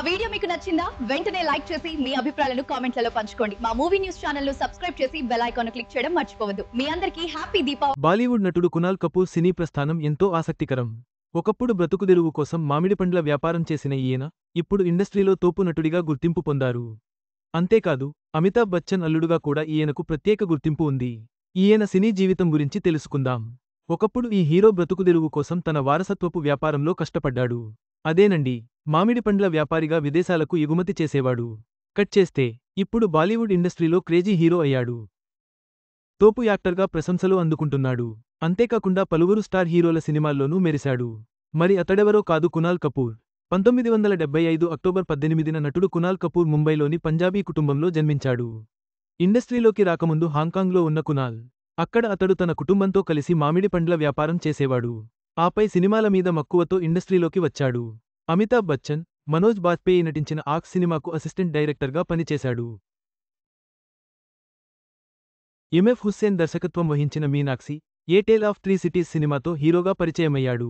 Video మీకు నచ్చిందా? వెంటనే లైక్ చేసి మీ అభిప్రాయాలను కామెంట్లలో పంచుకోండి. మా మూవీ న్యూస్ ఛానల్ ను సబ్స్క్రైబ్ చేసి బెల్ ఐకాన్ క్లిక్ చేయడం మర్చిపోవద్దు. మీ అందరికీ హ్యాపీ దీపావళి. బాలీవుడ్ నటుడు కునాల్ కపూర్ సినీ ప్రస్థానం ఎంతో ఆసక్తికరం. ఒకప్పుడు బ్రతుకుదెరువు కోసం మామిడి పండ్ల వ్యాపారం చేసిన ఈయన ఇప్పుడు ఇండస్ట్రీలో తోపు నటుడిగా గుర్తింపు పొందారు. అంతేకాదు, అమితాబ్ బచ్చన్ అల్లుడుగా కూడా ఈయనకు ప్రత్యేక గుర్తింపు ఉంది. ఈయన సినీ జీవితం గురించి తెలుసుకుందాం. ఒకప్పుడు ఈ హీరో బ్రతుకుదెరువు కోసం తన వారసత్వపు వ్యాపారంలో కష్టపడ్డాడు. అదేనండి, మామిడి పండ్ల వ్యాపారిగా విదేశాలకు ఎగుమతి చేసేవాడు. కట్ చేస్తే ఇప్పుడు బాలీవుడ్ ఇండస్ట్రీలో క్రేజీ హీరో అయ్యాడు. తోపు యాక్టర్గా ప్రశంసలు అందుకుంటున్నాడు. అంతేకాకుండా పలువురు స్టార్ హీరోల సినిమాల్లోనూ మెరిశాడు. మరి అతడెవరో కాదు, కునాల్ కపూర్. 1975 అక్టోబర్ 18న నటుడు కునాల్ కపూర్ ముంబైలోని పంజాబీ కుటుంబంలో జన్మించాడు. ఇండస్ట్రీలోకి రాకముందు హాంకాంగ్లో ఉన్న కునాల్, అక్కడ అతడు తన కుటుంబంతో కలిసి మామిడి పండ్ల వ్యాపారం చేసేవాడు. ఆపై సినిమాల మీద మక్కువతో ఇండస్ట్రీలోకి వచ్చాడు. అమితాబ్ బచ్చన్, మనోజ్ బాజ్పేయి నటించిన ఆక్ సినిమాకు అసిస్టెంట్ డైరెక్టర్గా పనిచేశాడు. ఎంఎఫ్ హుస్సేన్ దర్శకత్వం వహించిన మీనాక్షి, ఏ టేల్ ఆఫ్ త్రీ సిటీస్ సినిమాతో హీరోగా పరిచయమయ్యాడు.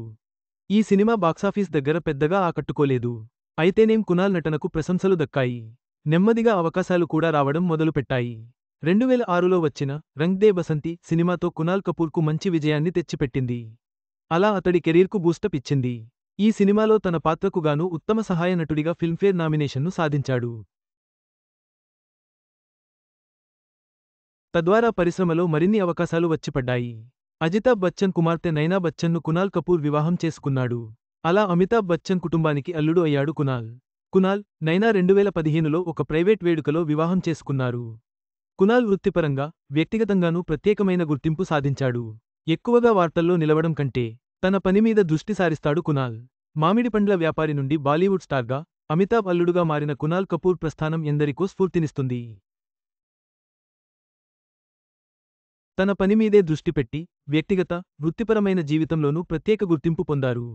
ఈ సినిమా బాక్సాఫీస్ దగ్గర పెద్దగా ఆకట్టుకోలేదు. అయితేనేం కునాల్ నటనకు ప్రశంసలు దక్కాయి. నెమ్మదిగా అవకాశాలు కూడా రావడం మొదలుపెట్టాయి. 2006లో వచ్చిన రంగ్ దే బసంతి సినిమాతో కునాల్ కపూర్కు మంచి విజయాన్ని తెచ్చిపెట్టింది. అలా అతడి కెరీర్కు బూస్టప్ ఇచ్చింది. ఈ సినిమాలో తన పాత్రకు గాను ఉత్తమ సహాయ నటుడిగా ఫిల్మ్ఫేర్ నామినేషన్ను సాధించాడు. తద్వారా పరిశ్రమలో మరిన్ని అవకాశాలు వచ్చిపడ్డాయి. అజితాబ్ బచ్చన్ కుమార్తె నైనా బచ్చన్ను కునాల్ కపూర్ వివాహం చేసుకున్నాడు. అలా అమితాబ్ బచ్చన్ కుటుంబానికి అల్లుడు అయ్యాడు కునాల్. నైనా 2015లో ఒక ప్రైవేట్ వేడుకలో వివాహం చేసుకున్నారు. కునాల్ వృత్తిపరంగా, వ్యక్తిగతంగానూ ప్రత్యేకమైన గుర్తింపు సాధించాడు. ఎక్కువగా వార్తల్లో నిలవడం కంటే తన పని మీద దృష్టి సారిస్తాడు కునాల్. మామిడి పండ్ల వ్యాపారి నుండి బాలీవుడ్ స్టార్గా అమితాబ్ అల్లుడుగా మారిన కునాల్ కపూర్ ప్రస్థానం ఎందరికో స్ఫూర్తినిస్తుంది. తన పనిమీదే దృష్టి పెట్టి వ్యక్తిగత, వృత్తిపరమైన జీవితంలోనూ ప్రత్యేక గుర్తింపు పొందారు.